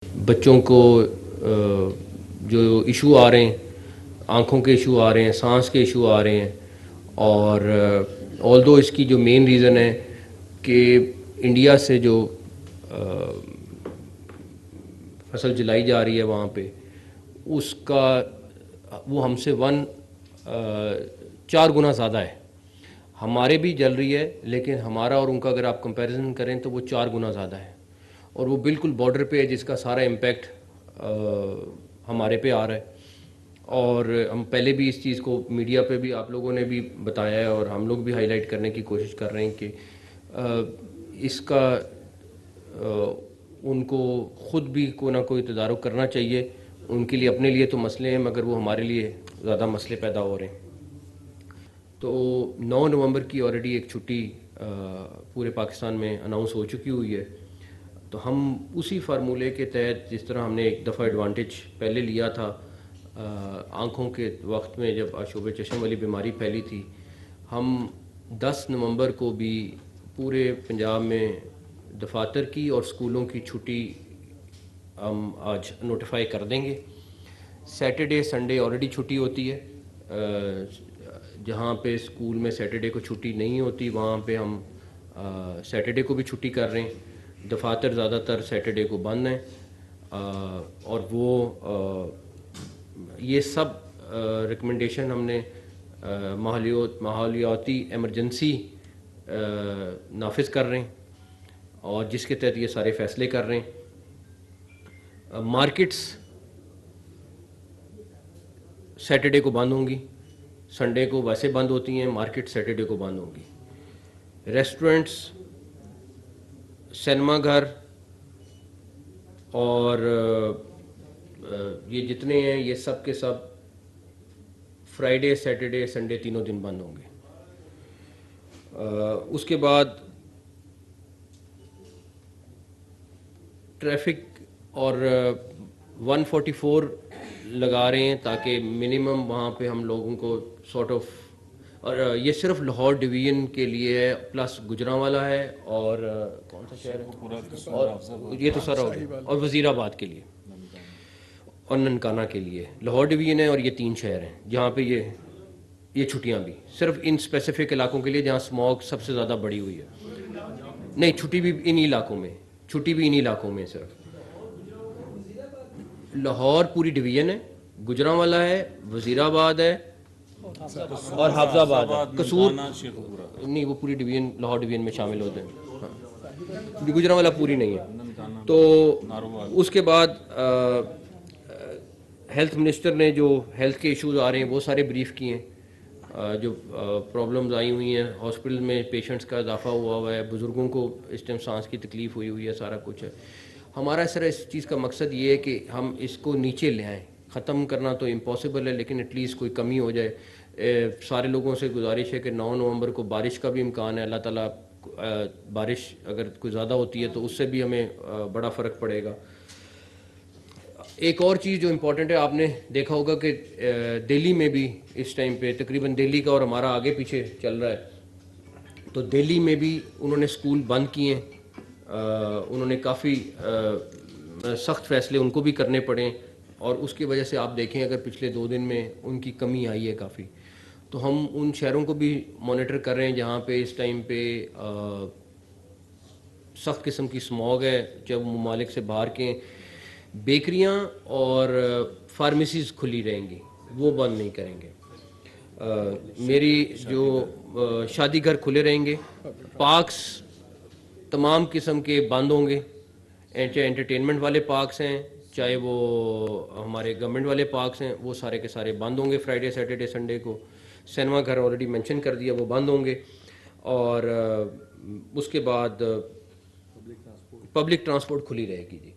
بچوں کو جو ایشو آ رہے ہیں، آنکھوں کے ایشو آ رہے ہیں، سانس کے ایشو آ رہے ہیں، اور آلدو اس کی جو مین ریزن ہے کہ انڈیا سے جو فصل جلائی جا رہی ہے وہاں پہ، اس کا وہ ہم سے 4 گنا زیادہ ہے. ہمارے بھی جل رہی ہے، لیکن ہمارا اور ان کا اگر آپ کمپیریزن کریں تو وہ 4 گنا زیادہ ہے، اور وہ بالکل بارڈر پہ ہے، جس کا سارا امپیکٹ ہمارے پہ آ رہا ہے. اور ہم پہلے بھی اس چیز کو میڈیا پہ بھی آپ لوگوں نے بھی بتایا ہے، اور ہم لوگ بھی ہائی لائٹ کرنے کی کوشش کر رہے ہیں کہ اس کا ان کو خود بھی کوئی نہ کوئی تدارک کرنا چاہیے. ان کے لیے اپنے لیے تو مسئلے ہیں، مگر وہ ہمارے لیے زیادہ مسئلے پیدا ہو رہے ہیں. تو 9 نومبر کی آلریڈی ایک چھٹی پورے پاکستان میں اناؤنس ہو چکی ہوئی ہے. تو ہم اسی فارمولے کے تحت، جس طرح ہم نے ایک دفعہ ایڈوانٹیج پہلے لیا تھا آنکھوں کے وقت میں جب آشوب چشم والی بیماری پھیلی تھی، ہم 10 نومبر کو بھی پورے پنجاب میں دفاتر کی اور اسکولوں کی چھٹی ہم آج نوٹیفائی کر دیں گے. سیٹرڈے سنڈے آلریڈی چھٹی ہوتی ہے. جہاں پہ اسکول میں سیٹرڈے کو چھٹی نہیں ہوتی، وہاں پہ ہم سیٹرڈے کو بھی چھٹی کر رہے ہیں. دفاتر زیادہ تر سیٹرڈے کو بند ہیں، اور وہ یہ سب ریکمنڈیشن ہم نے ماحولیاتی ایمرجنسی نافذ کر رہے ہیں، اور جس کے تحت یہ سارے فیصلے کر رہے ہیں. مارکیٹس سیٹرڈے کو بند ہوں گی، سنڈے کو ویسے بند ہوتی ہیں، مارکیٹ سیٹرڈے کو بند ہوں گی. ریسٹورنٹس، سینما گھر اور یہ جتنے ہیں یہ سب کے سب فرائیڈے سیٹرڈے سنڈے تینوں دن بند ہوں گے. اس کے بعد ٹریفک اور 144 لگا رہے ہیں، تاکہ منیمم وہاں پہ ہم لوگوں کو سارٹ آف، اور یہ صرف لاہور ڈویژن کے لیے ہے، پلس گجرانوالہ ہے، اور کون سا شہر ہے، اور یہ تو سارا ہو گیا، اور وزیر آباد کے لیے اور ننکانہ کے لیے. لاہور ڈویژن ہے اور یہ 3 شہر ہیں جہاں پہ یہ چھٹیاں بھی صرف ان اسپیسیفک علاقوں کے لیے جہاں اسموگ سب سے زیادہ بڑی ہوئی ہے. نہیں، چھٹی بھی انہی علاقوں میں، چھٹی بھی انہی علاقوں میں. صرف لاہور پوری ڈویژن ہے، گجرانوالہ ہے، وزیر آباد ہے، اور حافظ آباد ہے. قصور نہیں، وہ پوری ڈویژن لاہور ڈویژن میں شامل ہوتے ہیں. گجرانوالہ پوری نہیں ہے. تو اس کے بعد ہیلتھ منسٹر نے جو ہیلتھ کے ایشوز آ رہے ہیں وہ سارے بریف کیے ہیں. جو پرابلمز آئی ہوئی ہیں ہاسپٹل میں، پیشنٹس کا اضافہ ہوا ہے، بزرگوں کو اس ٹائم سانس کی تکلیف ہوئی ہے، سارا کچھ ہے. ہمارا اس چیز کا مقصد یہ ہے کہ ہم اس کو نیچے لے آئیں. ختم کرنا تو امپاسبل ہے، لیکن ایٹ لیسٹ کوئی کمی ہو جائے. سارے لوگوں سے گزارش ہے کہ 9 نومبر کو بارش کا بھی امکان ہے. اللہ تعالیٰ بارش اگر کوئی زیادہ ہوتی ہے تو اس سے بھی ہمیں بڑا فرق پڑے گا. ایک اور چیز جو امپورٹنٹ ہے، آپ نے دیکھا ہوگا کہ دہلی میں بھی اس ٹائم پہ تقریباً دہلی کا اور ہمارا آگے پیچھے چل رہا ہے. تو دہلی میں بھی انہوں نے اسکول بند کیے ہیں. انہوں نے کافی سخت فیصلے ان کو بھی کرنے پڑے، اور اس کی وجہ سے آپ دیکھیں اگر پچھلے 2 دن میں ان کی کمی آئی ہے کافی. تو ہم ان شہروں کو بھی مانیٹر کر رہے ہیں جہاں پہ اس ٹائم پہ سخت قسم کی اسموگ ہے. جب ممالک سے باہر کے بیکریاں اور فارمیسیز کھلی رہیں گی، وہ بند نہیں کریں گے. میری جو شادی گھر کھلے رہیں گے، پارکس تمام قسم کے بند ہوں گے، چاہے انٹرٹینمنٹ والے پارکس ہیں، چاہے وہ ہمارے گورنمنٹ والے پارکس ہیں، وہ سارے کے سارے بند ہوں گے فرائیڈے سیٹرڈے سنڈے کو. سینما گھر آلریڈی مینشن کر دیا، وہ بند ہوں گے. اور اس کے بعد پبلک ٹرانسپورٹ کھلی رہے گی. جی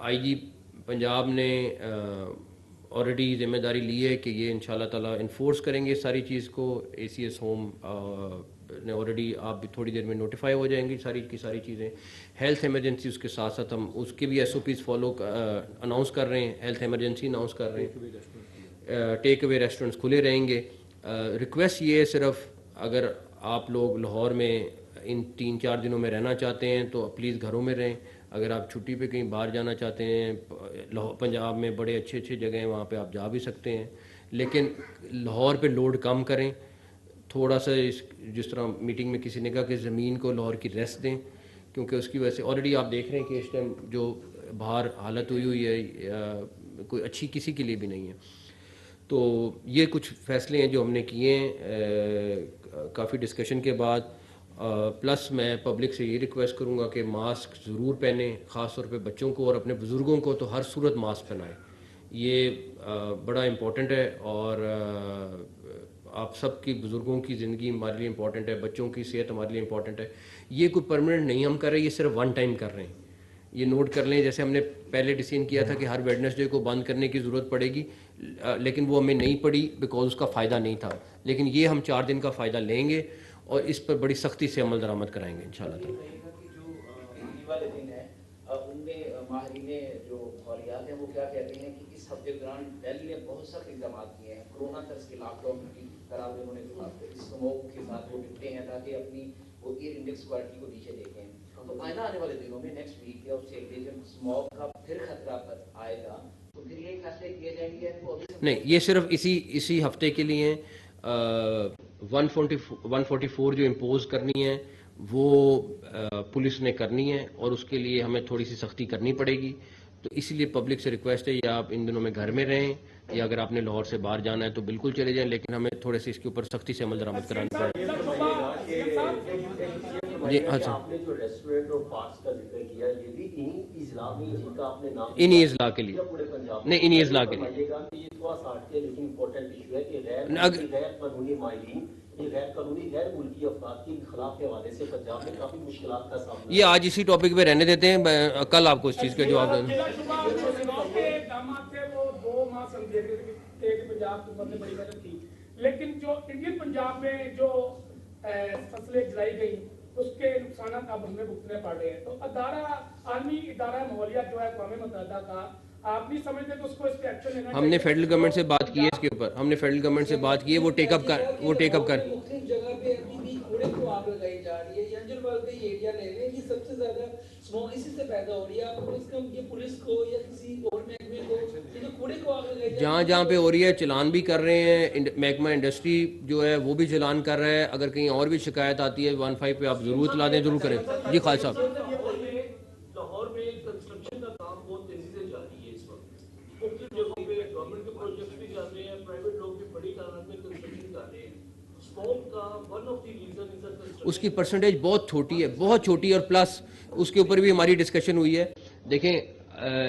آئی جی پنجاب نے آلریڈی ذمہ داری لی ہے کہ یہ انشاءاللہ تعالیٰ انفورس کریں گے ساری چیز کو. اے سی ایس ہوم نے آلریڈی، آپ بھی تھوڑی دیر میں نوٹیفائی ہو جائیں گی ساری کی ساری چیزیں. ہیلتھ ایمرجنسی اس کے ساتھ ساتھ ہم اس کے بھی ایس او پیز اناؤنس کر رہے ہیں. ہیلتھ ایمرجنسی اناؤنس کر رہے ہیں. ٹیک اوے ریسٹورنٹس کھلے رہیں گے. ریکویسٹ یہ ہے صرف، اگر آپ لوگ لاہور میں ان 3-4 دنوں میں رہنا چاہتے ہیں تو پلیز گھروں میں رہیں. اگر آپ چھٹی پہ کہیں باہر جانا چاہتے ہیں، پنجاب میں بڑے اچھے اچھے جگہ ہیں، وہاں پہ آپ جا بھی سکتے ہیں، لیکن لاہور پہ لوڈ کم کریں تھوڑا سا. جس طرح میٹنگ میں کسی نے کہا کہ زمین کو لاہور کی ریسٹ دیں، کیونکہ اس کی وجہ سے آلریڈی آپ دیکھ رہے ہیں کہ اس ٹائم جو باہر حالت ہوئی ہے کوئی اچھی کسی کے لیے بھی نہیں ہے. تو یہ کچھ فیصلے ہیں جو ہم نے کیے ہیں کافی ڈسکشن کے بعد. پلس میں پبلک سے یہ ریکویسٹ کروں گا کہ ماسک ضرور پہنیں، خاص طور پہ بچوں کو اور اپنے بزرگوں کو تو ہر صورت ماسک پہنائیں. یہ بڑا امپورٹنٹ ہے، اور آپ سب کی بزرگوں کی زندگی ہمارے لیے امپورٹنٹ ہے، بچوں کی صحت ہمارے لیے امپورٹنٹ ہے. یہ کوئی پرماننٹ نہیں ہم کر رہے، یہ صرف ون ٹائم کر رہے ہیں. یہ نوٹ کر لیں، جیسے ہم نے پہلے ڈیسیژن کیا تھا کہ ہر ویڈنسڈے کو بند کرنے کی ضرورت پڑے گی، لیکن وہ ہمیں نہیں پڑی بیکاز اس کا فائدہ نہیں تھا. لیکن یہ ہم 4 دن کا فائدہ لیں گے اور اس پر بڑی سختی سے عمل درآمد کرائیں گے انشاءاللہ تعالی. ان میں ماہرین جو ماحولیات ہیں وہ کیا کہتے ہیں کہ اس ہفتے کے دوران دہلی نے بہت سخت اقدامات کیے ہیں، کورونا طرز کے لاک ڈاؤن کی طرح انہوں نے اسموک کے ساتھ وہ نپٹے ہیں تاکہ اپنی وہ ایئر انڈیکس کوالٹی کو نیچے دیکھیں. تو آئندہ آنے والے دنوں میں نیکسٹ ویک یا اس سے اگلے جب اسموک کا پھر خطرہ آئے گا تو پھر یہ فیصلے کیے جائیں گے. نہیں، یہ صرف اسی ہفتے کے لیے 144 جو امپوز کرنی ہے وہ پولیس نے کرنی ہے، اور اس کے لیے ہمیں تھوڑی سی سختی کرنی پڑے گی. تو اسی لیے پبلک سے ریکویسٹ ہے یا آپ ان دنوں میں گھر میں رہیں، یا اگر آپ نے لاہور سے باہر جانا ہے تو بالکل چلے جائیں، لیکن ہمیں تھوڑے سے اس کے اوپر سختی سے عمل درآمد کرانا پڑے گا. جی ہاں سر، آپ نے جو ریسٹورینٹ اور پارکس کا ذکر کیا یہ بھی انہی اضلاع میں جن کا آپ نے نام انہی اضلاع کے لیے، پورے پنجاب نہیں انہی اضلاع کے لیے. یہ تھوڑا سا ہٹ کے لیکن امپورٹنٹ ایشو ہے کہ غیر قانونی ماہرین، یہ غیر قانونی غیر ملکی افراد کے خلاف کے حوالے سے پنجاب میں کافی مشکلات کا سامنا. یہ آج اسی ٹاپک پہ رہنے دیتے ہیں، کل آپ کو اس چیز کا جواب دیں. لیکن جو انڈین پنجاب میں جو فصلیں جلائی گئی اس کے نقصانات اب ہمیں بھگتنے پڑ رہے ہیں. تو عالمی ادارہ ماحولیات جو ہے اقوام متحدہ کا، آپ نہیں سمجھتے تو اس کو اس پہ ایکشن لینا چاہیے؟ ہم نے فیڈرل گورنمنٹ سے بات کی ہے اس کے اوپر، ہم نے فیڈرل گورنمنٹ سے بات کی ہے، وہ ٹیک اپ کر مختلف جگہ پہ ابھی بھی کوڑے کو آگ لگائی جا رہی ہے. ینجل کا یہ ایریا لے لیں، یہ سب سے زیادہ اسموک اسی سے پیدا ہو رہی ہے. آپ اس کا یہ پولیس کو یا کسی اور محکمے کو یہ جو کوڑے کو آگ لگائی جہاں پہ ہو رہی ہے چلان بھی کر رہے ہیں. محکمہ انڈسٹری جو ہے وہ بھی چلان کر رہا ہے. اگر کہیں اور بھی شکایت آتی ہے 15 پہ آپ ضرور اطلاع دیں، ضرور کریں. جی خالد صاحب. لاہور میں کنسٹرکشن کا کام بہت تیزی سے جاری ہے اس وقت، مختلف جگہوں پہ گورنمنٹ کے پروجیکٹس بھی چل رہے ہیں، پرائیویٹ لوگ بھی بڑی تعداد میں کنسٹرکشن کر رہے ہیں. اسموک کا one of the reason is اس کی پرسنٹیج بہت چھوٹی ہے، بہت چھوٹی ہے، اور پلس اس کے اوپر بھی ہماری ڈسکشن ہوئی ہے. دیکھیں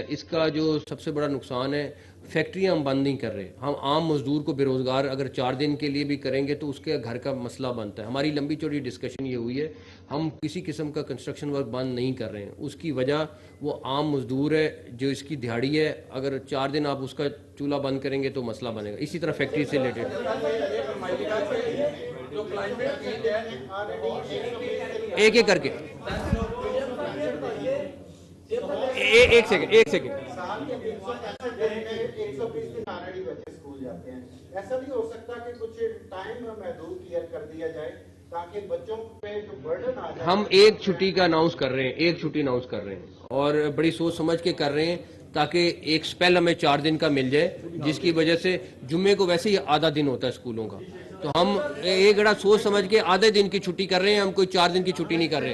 اس کا جو سب سے بڑا نقصان ہے، فیکٹریاں ہم بند نہیں کر رہے. ہم عام مزدور کو بے روزگار اگر 4 دن کے لیے بھی کریں گے تو اس کے گھر کا مسئلہ بنتا ہے. ہماری لمبی چوڑی ڈسکشن یہ ہوئی ہے، ہم کسی قسم کا کنسٹرکشن ورک بند نہیں کر رہے ہیں. اس کی وجہ وہ عام مزدور ہے جو اس کی دہاڑی ہے. اگر 4 دن آپ اس کا چولہا بند کریں گے تو مسئلہ بنے گا. اسی طرح فیکٹری سے ریلیٹڈ ایک ایک کر کے ایک سیکنڈ ایسا نہیں ہو سکتا کہ کچھ ٹائم محدود کلیئر کر دیا جائے تاکہ بچوں پہ جو برڈن آ جائے. ہم ایک چھٹی کا اناؤنس کر رہے ہیں، ایک چھٹی اناؤنس کر رہے ہیں، اور بڑی سوچ سمجھ کے کر رہے ہیں تاکہ ایک سپیل ہمیں 4 دن کا مل جائے، جس کی وجہ سے جمعے کو ویسے ہی آدھا دن ہوتا ہے اسکولوں کا. تو ہم ایک بڑا سوچ سمجھ کے آدھے دن کی چھٹی کر رہے ہیں، ہم کوئی 4 دن کی چھٹی نہیں کر رہے.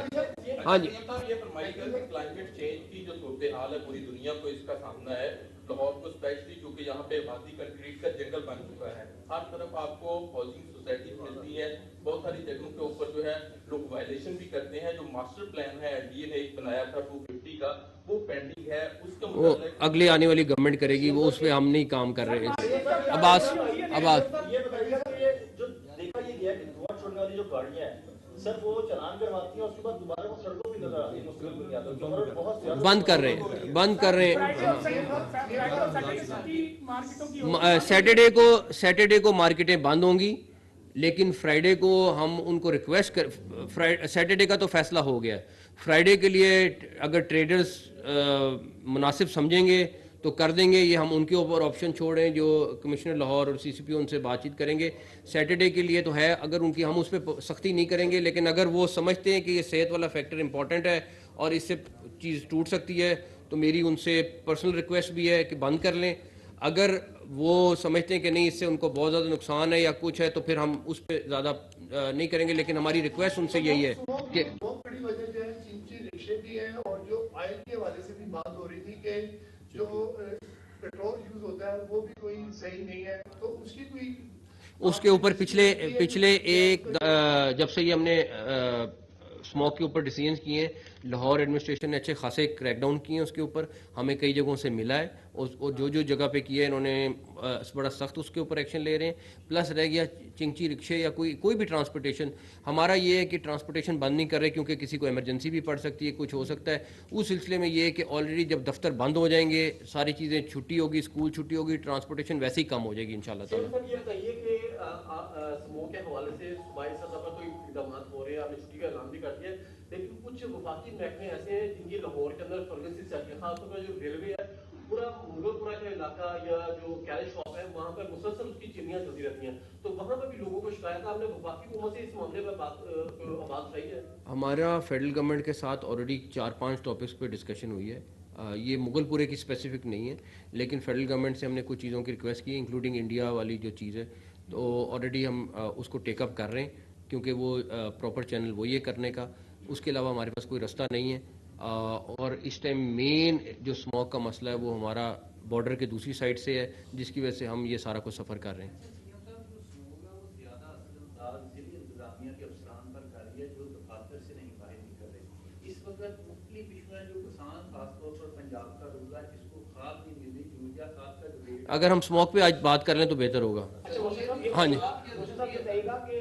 ہاں جی. یہ فرمائیے گا کہ کلائمیٹ چینج کی جو صورتحال ہے پوری دنیا کو اس کا سامنا ہے، لاہور کو اسپیشلی کیونکہ یہاں پہ آبادی کنکریٹ کا جنگل بن چکا ہے. ہر طرف آپ کو ہاؤسنگ سوسائٹی ملتی ہے، بہت ساری جگہوں کے اوپر جو ہے لوگ وائلیشن بھی کرتے ہیں. جو ماسٹر پلان ہے ڈی اے نے ایک بنایا تھا 250 کا، وہ پینڈنگ ہے. اس کا وہ اگلے آنے والی گورنمنٹ کرے گی، وہ اس پہ ہم نہیں کام کر رہے ہیں. عباس یہ بتائیے کہ یہ جو دیکھا یہ گیا کہ دھواں چھوڑنے والی جو گاڑیاں ہیں سر وہ چلان کرواتی ہیں، اس کے بعد دوبارہ وہ سڑکوں پہ نظر آتی ہیں. بند کر رہے ہیں سیٹرڈے کو مارکیٹیں بند ہوں گی، لیکن فرائیڈے کو ہم ان کو ریکویسٹ کر، سیٹرڈے کا تو فیصلہ ہو گیا. فرائیڈے کے لیے اگر ٹریڈرز مناسب سمجھیں گے تو کر دیں گے. یہ ہم ان کے اوپر آپشن چھوڑیں، جو کمشنر لاہور اور سی سی پی ان سے بات چیت کریں گے. سیٹرڈے کے لیے تو ہے، اگر ان کی ہم اس پہ سختی نہیں کریں گے، لیکن اگر وہ سمجھتے ہیں کہ یہ صحت والا فیکٹر امپورٹنٹ ہے اور اس سے چیز ٹوٹ سکتی ہے. تو میری ان سے پرسنل ریکویسٹ بھی ہے کہ بند کر لیں. اگر وہ سمجھتے ہیں کہ نہیں اس سے ان کو بہت زیادہ نقصان ہے یا کچھ ہے تو پھر ہم اس پہ زیادہ نہیں کریں گے, لیکن ہماری ریکویسٹ ان سے یہی ہے کہ بہت بڑی وجہ جو ہے چینچی رکشے بھی ہے, اور جو آئل کے حوالے سے بھی بات ہو رہی تھی کہ جو پیٹرول یوز ہوتا ہے وہ بھی کوئی صحیح نہیں ہے, تو اس کی کوئی اس کے اوپر پچھلے ایک جب سے یہ ہم نے اسموک کے اوپر ڈیسیجنز کیے ہیں, لاہور ایڈمنسٹریشن نے اچھے خاصے کریک ڈاؤن کیے ہیں اس کے اوپر. ہمیں کئی جگہوں سے ملا ہے, اور جو جگہ پہ کیا ہے انہوں نے بڑا سخت اس کے اوپر ایکشن لے رہے ہیں. پلس رہ گیا چنچی رکشے یا کوئی بھی ٹرانسپورٹیشن, ہمارا یہ ہے کہ ٹرانسپورٹیشن بند نہیں کر رہے کیونکہ کسی کو ایمرجنسی بھی پڑ سکتی ہے, کچھ ہو سکتا ہے. اس سلسلے میں یہ ہے کہ آلریڈی جب دفتر بند ہو جائیں گے, ساری چیزیں چھٹی ہوگی, اسکول چھٹی ہوگی, ٹرانسپورٹیشن ویسے ہی کم ہو جائے گی انشاءاللہ تعالیٰ. سر یہ بتائیے کہ سموک کے حوالے سے صوبائی سطح پر کوئی اقدامات ہو رہے ہیں, آپ نے چھٹی کا اعلان بھی کر دیا, لیکن کچھ وفاقی محکمے ایسے ہیں جن کی لاہور کے اندر فرگنسی چل رہی ہے, خاص طور پر جو ریلوے ہے, پورا مغل پورا کا علاقہ یا جو کیرے شاپ ہے وہاں پر مسلسل اس کی چمنیاں چلتی رہتی ہیں, تو وہاں پر بھی لوگوں کو شکایت ہے. آپ نے وفاقی حکومت سے اس معاملے پر بات اٹھائی ہے؟ ہمارا فیڈرل گورنمنٹ کے ساتھ آلریڈی 4-5 ٹاپکس پہ ڈسکشن ہوئی ہے. یہ مغل پورے کی اسپیسیفک نہیں ہے, لیکن فیڈرل گورنمنٹ سے ہم نے کچھ چیزوں کی ریکویسٹ کی, انکلوڈنگ انڈیا والی جو چیز ہے, تو آلریڈی ہم اس کو ٹیک اپ کر رہے ہیں کیونکہ وہ پراپر چینل وہی ہے کرنے کا. اس کے علاوہ ہمارے پاس کوئی رستہ نہیں ہے. اور اس ٹائم مین جو اسموک کا مسئلہ ہے وہ ہمارا بارڈر کے دوسری سائڈ سے ہے, جس کی وجہ سے ہم یہ سارا کچھ سفر کر رہے ہیں. انتظامیہ کے افسران پر کر رہی ہے جو دفاتر سے نہیں باہر نکل رہے. اس وقت مختلف ایشو ہیں جو کسان خاص طور پر پنجاب کا روزہ جس کو کھاد نہیں مل رہی, یوریا کھاد کا جو ریٹ, اگر ہم اسموک پہ آج بات کر لیں تو بہتر ہوگا. ہاں جی, یہ بتائیے گا کہ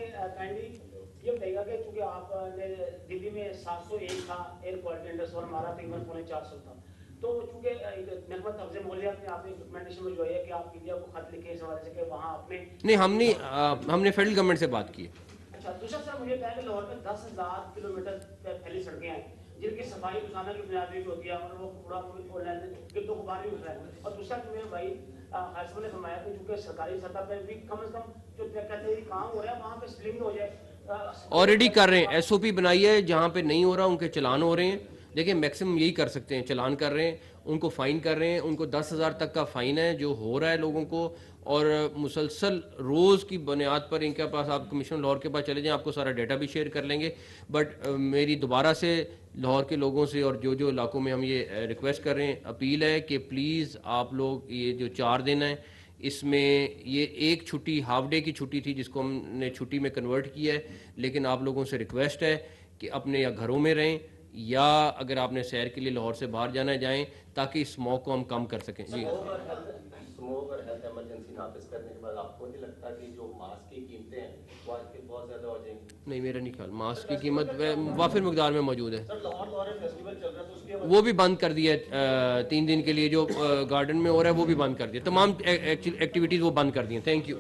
یہ بتائیے گا کہ چونکہ آپ نے دلی میں 701 تھا ایئر کوالٹی انڈیکس اور ہمارا تقریباً 450 تھا, تو چونکہ محکمہ تفظ ماحولیات نے آپ نے ریکمنڈیشن میں جو ہے کہ آپ انڈیا کو خط لکھے اس حوالے سے کہ وہاں آپ نے نہیں, ہم نے فیڈرل گورنمنٹ سے بات کی. اچھا, دوسرا سر مجھے کہا کہ لاہور میں 10,000 کلومیٹر پھیلی سڑکیں ہیں جن کی صفائی روزانہ کی بنیاد پہ ہوتی ہے, اور وہ پورا گرد و غبار بھی اٹھ رہا ہے. اور دوسرا جو میرے بھائی خاص نے فرمایا کہ چونکہ سرکاری سطح پہ بھی کم از کم جو کہتے ہیں کام ہو رہا ہے وہاں پہ سلنگ ہو جائے. آلریڈی کر رہے ہیں, ایس او پی بنائی ہے, جہاں پہ نہیں ہو رہا ان کے چلان ہو رہے ہیں. دیکھیں میکسیمم یہی کر سکتے ہیں, چلان کر رہے ہیں, ان کو فائن کر رہے ہیں. ان کو 10,000 تک کا فائن ہے جو ہو رہا ہے لوگوں کو, اور مسلسل روز کی بنیاد پر ان کے پاس, آپ کمشنر لاہور کے پاس چلے جائیں, آپ کو سارا ڈیٹا بھی شیئر کر لیں گے. بٹ میری دوبارہ سے لاہور کے لوگوں سے اور جو علاقوں میں ہم یہ ریکویسٹ کر رہے ہیں, اپیل ہے کہ پلیز آپ لوگ یہ جو 4 دن ہیں اس میں یہ ایک چھٹی ہاف ڈے کی چھٹی تھی جس کو ہم نے چھٹی میں کنورٹ کیا ہے, لیکن آپ لوگوں سے ریکویسٹ ہے کہ اپنے یا گھروں میں رہیں یا اگر آپ نے سیر کے لیے لاہور سے باہر جانا ہے جائیں, تاکہ اس اسموک کو ہم کم کر سکیں. جی, اسموک اور ہیلتھ ایمرجنسی نافذ کرنے کے بعد آپ کو نہیں لگتا کہ جو ماسک کی قیمتیں ہیں وہ آج کے بہت زیادہ ہو جائیں گی؟ نہیں, میرا نہیں خیال. ماسک کی قیمت وافر مقدار میں موجود ہے. سر لاہور فیسٹیول چل رہا ہے تو اس کے وہ بھی بند کر دیا ہے 3 دن کے لیے, جو گارڈن میں ہو رہا ہے وہ بھی بند کر دیا, تمام ایکٹیویٹیز وہ بند کر دی ہیں. Thank you.